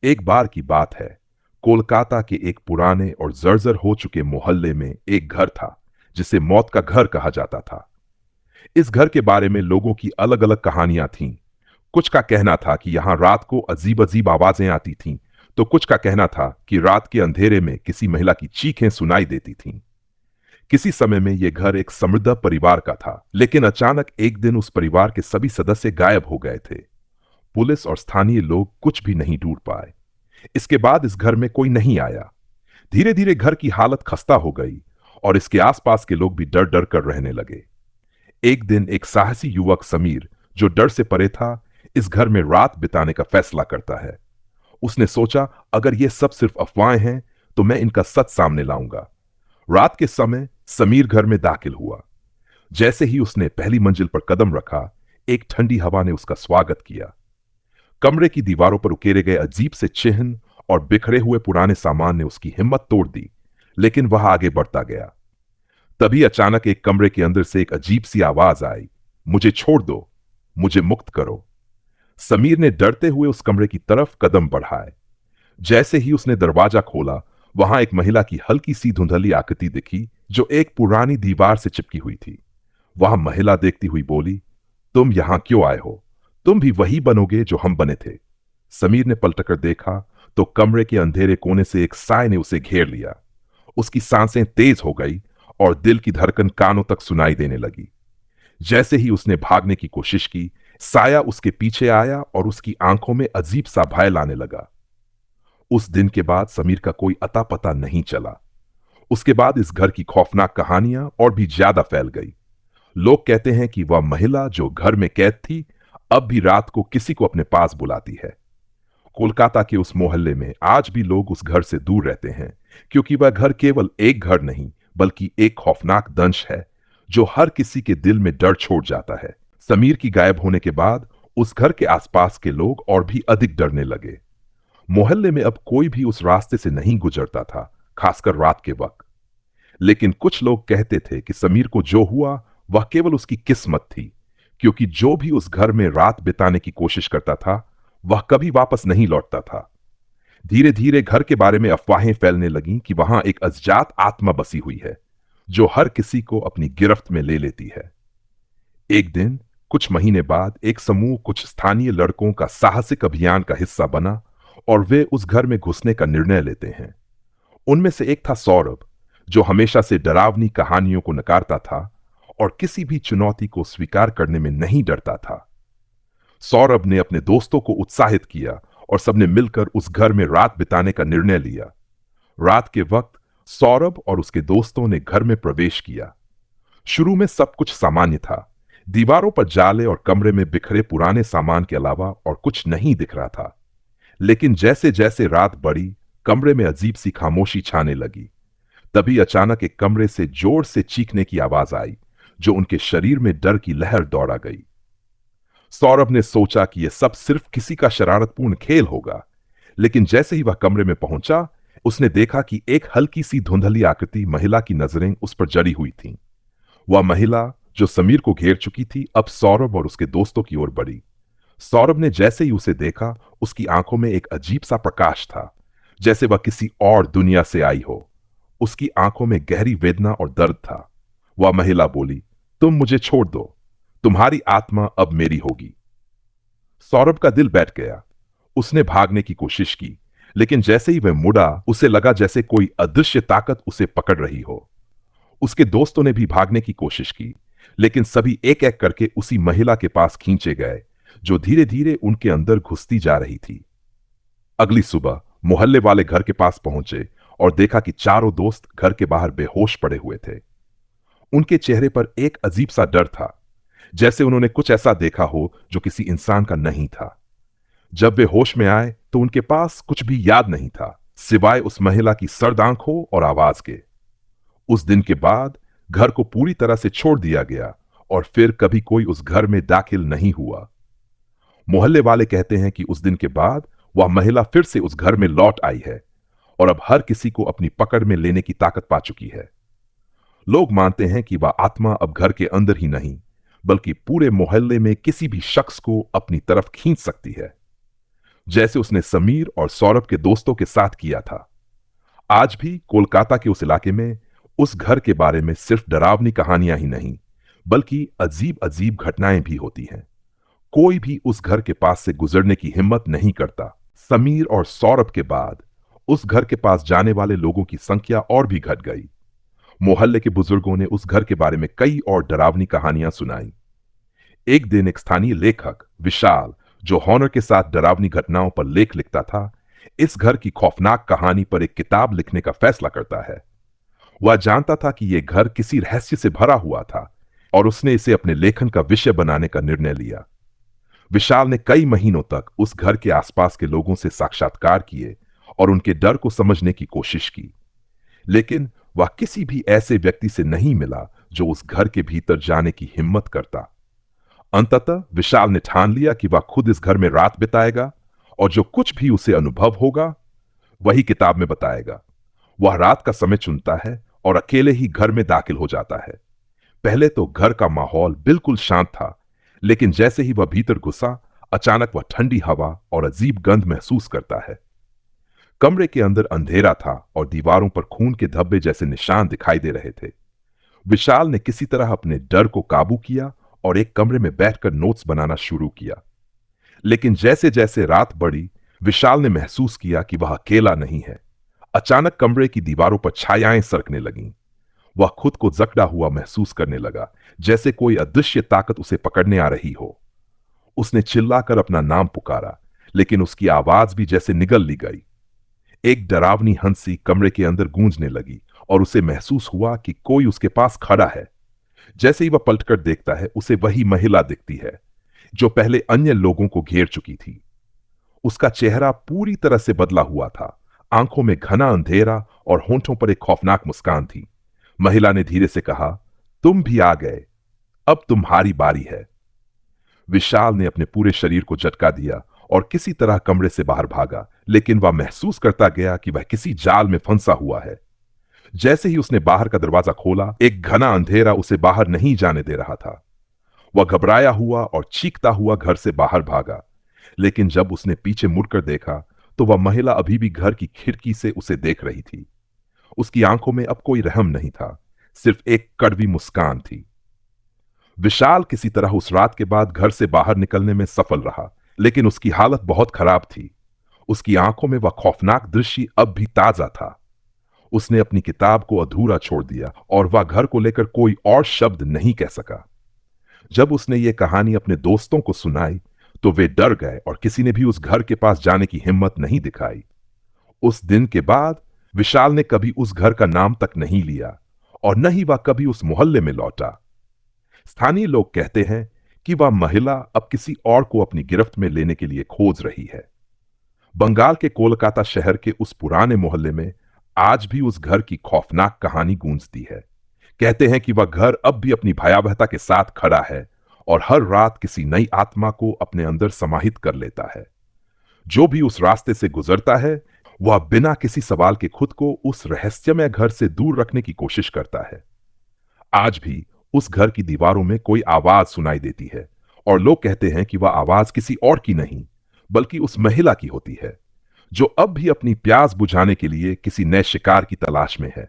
एक बार की बात है। कोलकाता के एक पुराने और जर्जर हो चुके मोहल्ले में एक घर था जिसे मौत का घर कहा जाता था। इस घर के बारे में लोगों की अलग अलग कहानियां थीं। कुछ का कहना था कि यहां रात को अजीब अजीब आवाजें आती थीं, तो कुछ का कहना था कि रात के अंधेरे में किसी महिला की चीखें सुनाई देती थीं। किसी समय में यह घर एक समृद्ध परिवार का था, लेकिन अचानक एक दिन उस परिवार के सभी सदस्य गायब हो गए थे। पुलिस और स्थानीय लोग कुछ भी नहीं ढूंढ पाए। इसके बाद इस घर में कोई नहीं आया। धीरे धीरे घर की हालत खस्ता हो गई और इसके आसपास के लोग भी डर डर कर रहने लगे। एक दिन एक साहसी युवक समीर, जो डर से परे था, इस घर में रात बिताने का फैसला करता है। उसने सोचा, अगर ये सब सिर्फ अफवाहें हैं तो मैं इनका सच सामने लाऊंगा। रात के समय समीर घर में दाखिल हुआ। जैसे ही उसने पहली मंजिल पर कदम रखा, एक ठंडी हवा ने उसका स्वागत किया। कमरे की दीवारों पर उकेरे गए अजीब से चिन्ह और बिखरे हुए पुराने सामान ने उसकी हिम्मत तोड़ दी, लेकिन वह आगे बढ़ता गया। तभी अचानक एक कमरे के अंदर से एक अजीब सी आवाज आई, मुझे छोड़ दो, मुझे मुक्त करो। समीर ने डरते हुए उस कमरे की तरफ कदम बढ़ाए। जैसे ही उसने दरवाजा खोला, वहां एक महिला की हल्की सी धुंधली आकृति दिखी जो एक पुरानी दीवार से चिपकी हुई थी। वह महिला देखती हुई बोली, तुम यहां क्यों आए हो? तुम भी वही बनोगे जो हम बने थे। समीर ने पलटकर देखा तो कमरे के अंधेरे कोने से एक साय ने उसे घेर लिया। उसकी सांसें तेज हो गई और दिल की धड़कन कानों तक सुनाई देने लगी। जैसे ही उसने भागने की कोशिश की, साया उसके पीछे आया और उसकी आंखों में अजीब सा भय लाने लगा। उस दिन के बाद समीर का कोई अता पता नहीं चला। उसके बाद इस घर की खौफनाक कहानियां और भी ज्यादा फैल गई। लोग कहते हैं कि वह महिला जो घर में कैद थी, अब भी रात को किसी को अपने पास बुलाती है। कोलकाता के उस मोहल्ले में आज भी लोग उस घर से दूर रहते हैं, क्योंकि वह घर केवल एक घर नहीं, बल्कि एक खौफनाक दंश है जो हर किसी के दिल में डर छोड़ जाता है। समीर की गायब होने के बाद उस घर के आसपास के लोग और भी अधिक डरने लगे। मोहल्ले में अब कोई भी उस रास्ते से नहीं गुजरता था, खासकर रात के वक्त। लेकिन कुछ लोग कहते थे कि समीर को जो हुआ वह केवल उसकी किस्मत थी, क्योंकि जो भी उस घर में रात बिताने की कोशिश करता था, वह कभी वापस नहीं लौटता था। धीरे धीरे घर के बारे में अफवाहें फैलने लगीं कि वहां एक अज्ञात आत्मा बसी हुई है जो हर किसी को अपनी गिरफ्त में ले लेती है। एक दिन कुछ महीने बाद एक समूह कुछ स्थानीय लड़कों का साहसिक अभियान का हिस्सा बना और वे उस घर में घुसने का निर्णय लेते हैं। उनमें से एक था सौरभ, जो हमेशा से डरावनी कहानियों को नकारता था और किसी भी चुनौती को स्वीकार करने में नहीं डरता था। सौरभ ने अपने दोस्तों को उत्साहित किया और सबने मिलकर उस घर में रात बिताने का निर्णय लिया। रात के वक्त सौरभ और उसके दोस्तों ने घर में प्रवेश किया। शुरू में सब कुछ सामान्य था। दीवारों पर जाले और कमरे में बिखरे पुराने सामान के अलावा और कुछ नहीं दिख रहा था। लेकिन जैसे जैसे रात बढ़ी, कमरे में अजीब सी खामोशी छाने लगी। तभी अचानक एक कमरे से जोर से चीखने की आवाज आई, जो उनके शरीर में डर की लहर दौड़ा गई। सौरभ ने सोचा कि यह सब सिर्फ किसी का शरारतपूर्ण खेल होगा, लेकिन जैसे ही वह कमरे में पहुंचा, उसने देखा कि एक हल्की सी धुंधली आकृति महिला की नजरें उस पर जड़ी हुई थीं। वह महिला जो समीर को घेर चुकी थी, अब सौरभ और उसके दोस्तों की ओर बढ़ी। सौरभ ने जैसे ही उसे देखा, उसकी आंखों में एक अजीब सा प्रकाश था, जैसे वह किसी और दुनिया से आई हो। उसकी आंखों में गहरी वेदना और दर्द था। वह महिला बोली, तुम मुझे छोड़ दो, तुम्हारी आत्मा अब मेरी होगी। सौरभ का दिल बैठ गया। उसने भागने की कोशिश की, लेकिन जैसे ही वह मुड़ा, उसे लगा जैसे कोई अदृश्य ताकत उसे पकड़ रही हो। उसके दोस्तों ने भी भागने की कोशिश की, लेकिन सभी एक एक करके उसी महिला के पास खींचे गए, जो धीरे धीरे उनके अंदर घुसती जा रही थी। अगली सुबह मोहल्ले वाले घर के पास पहुंचे और देखा कि चारों दोस्त घर के बाहर बेहोश पड़े हुए थे। उनके चेहरे पर एक अजीब सा डर था, जैसे उन्होंने कुछ ऐसा देखा हो जो किसी इंसान का नहीं था। जब वे होश में आए तो उनके पास कुछ भी याद नहीं था, सिवाय उस महिला की सर्द आंखों और आवाज के। उस दिन के बाद घर को पूरी तरह से छोड़ दिया गया और फिर कभी कोई उस घर में दाखिल नहीं हुआ। मोहल्ले वाले कहते हैं कि उस दिन के बाद वह महिला फिर से उस घर में लौट आई है और अब हर किसी को अपनी पकड़ में लेने की ताकत पा चुकी है। लोग मानते हैं कि वह आत्मा अब घर के अंदर ही नहीं, बल्कि पूरे मोहल्ले में किसी भी शख्स को अपनी तरफ खींच सकती है। जैसे उसने समीर और सौरभ के दोस्तों के साथ किया था। आज भी कोलकाता के उस इलाके में उस घर के बारे में सिर्फ डरावनी कहानियां ही नहीं, बल्कि अजीब अजीब घटनाएं भी होती हैं। कोई भी उस घर के पास से गुजरने की हिम्मत नहीं करता। समीर और सौरभ के बाद उस घर के पास जाने वाले लोगों की संख्या और भी घट गई। मोहल्ले के बुजुर्गों ने उस घर के बारे में कई और डरावनी कहानियां सुनाई। एक दिन एक स्थानीय लेखक विशाल, जो हॉनर के साथ डरावनी घटनाओं पर लेख लिखता था, इस घर की खौफनाक कहानी पर एक किताब लिखने का फैसला करता है। वह जानता था कि यह घर किसी रहस्य से भरा हुआ था और उसने इसे अपने लेखन का विषय बनाने का निर्णय लिया। विशाल ने कई महीनों तक उस घर के आसपास के लोगों से साक्षात्कार किए और उनके डर को समझने की कोशिश की, लेकिन वह किसी भी ऐसे व्यक्ति से नहीं मिला जो उस घर के भीतर जाने की हिम्मत करता। अंततः विशाल ने ठान लिया कि वह खुद इस घर में रात बिताएगा और जो कुछ भी उसे अनुभव होगा वही किताब में बताएगा। वह रात का समय चुनता है और अकेले ही घर में दाखिल हो जाता है। पहले तो घर का माहौल बिल्कुल शांत था, लेकिन जैसे ही वह भीतर घुसा, अचानक वह ठंडी हवा और अजीब गंध महसूस करता है। कमरे के अंदर अंधेरा था और दीवारों पर खून के धब्बे जैसे निशान दिखाई दे रहे थे। विशाल ने किसी तरह अपने डर को काबू किया और एक कमरे में बैठकर नोट्स बनाना शुरू किया। लेकिन जैसे जैसे रात बढ़ी, विशाल ने महसूस किया कि वह अकेला नहीं है। अचानक कमरे की दीवारों पर छायाएं सरकने लगीं। वह खुद को जकड़ा हुआ महसूस करने लगा, जैसे कोई अदृश्य ताकत उसे पकड़ने आ रही हो। उसने चिल्लाकर अपना नाम पुकारा, लेकिन उसकी आवाज भी जैसे निगल ली गई। एक डरावनी हंसी कमरे के अंदर गूंजने लगी और उसे महसूस हुआ कि कोई उसके पास खड़ा है। जैसे ही वह पलटकर देखता है, उसे वही महिला दिखती है जो पहले अन्य लोगों को घेर चुकी थी। उसका चेहरा पूरी तरह से बदला हुआ था। आंखों में घना अंधेरा और होंठों पर एक खौफनाक मुस्कान थी। महिला ने धीरे से कहा, तुम भी आ गए, अब तुम्हारी बारी है। विशाल ने अपने पूरे शरीर को झटका दिया और किसी तरह कमरे से बाहर भागा, लेकिन वह महसूस करता गया कि वह किसी जाल में फंसा हुआ है। जैसे ही उसने बाहर का दरवाजा खोला, एक घना अंधेरा उसे बाहर नहीं जाने दे रहा था। वह घबराया हुआ और चीखता हुआ घर से बाहर भागा, लेकिन जब उसने पीछे मुड़कर देखा तो वह महिला अभी भी घर की खिड़की से उसे देख रही थी। उसकी आंखों में अब कोई रहम नहीं था, सिर्फ एक कड़वी मुस्कान थी। विशाल किसी तरह उस रात के बाद घर से बाहर निकलने में सफल रहा, लेकिन उसकी हालत बहुत खराब थी। उसकी आंखों में वह खौफनाक दृश्य अब भी ताजा था। उसने अपनी किताब को अधूरा छोड़ दिया और वह घर को लेकर कोई और शब्द नहीं कह सका। जब उसने ये कहानी अपने दोस्तों को सुनाई तो वे डर गए और किसी ने भी उस घर के पास जाने की हिम्मत नहीं दिखाई। उस दिन के बाद विशाल ने कभी उस घर का नाम तक नहीं लिया और न ही वह कभी उस मोहल्ले में लौटा। स्थानीय लोग कहते हैं कि वह महिला अब किसी और को अपनी गिरफ्त में लेने के लिए खोज रही है। बंगाल के कोलकाता शहर के उस पुराने मोहल्ले में आज भी उस घर की खौफनाक कहानी गूंजती है। कहते हैं कि वह घर अब भी अपनी भयावहता के साथ खड़ा है और हर रात किसी नई आत्मा को अपने अंदर समाहित कर लेता है। जो भी उस रास्ते से गुजरता है, वह बिना किसी सवाल के खुद को उस रहस्यमय घर से दूर रखने की कोशिश करता है। आज भी उस घर की दीवारों में कोई आवाज सुनाई देती है और लोग कहते हैं कि वह आवाज किसी और की नहीं, बल्कि उस महिला की होती है, जो अब भी अपनी प्यास बुझाने के लिए किसी नए शिकार की तलाश में है।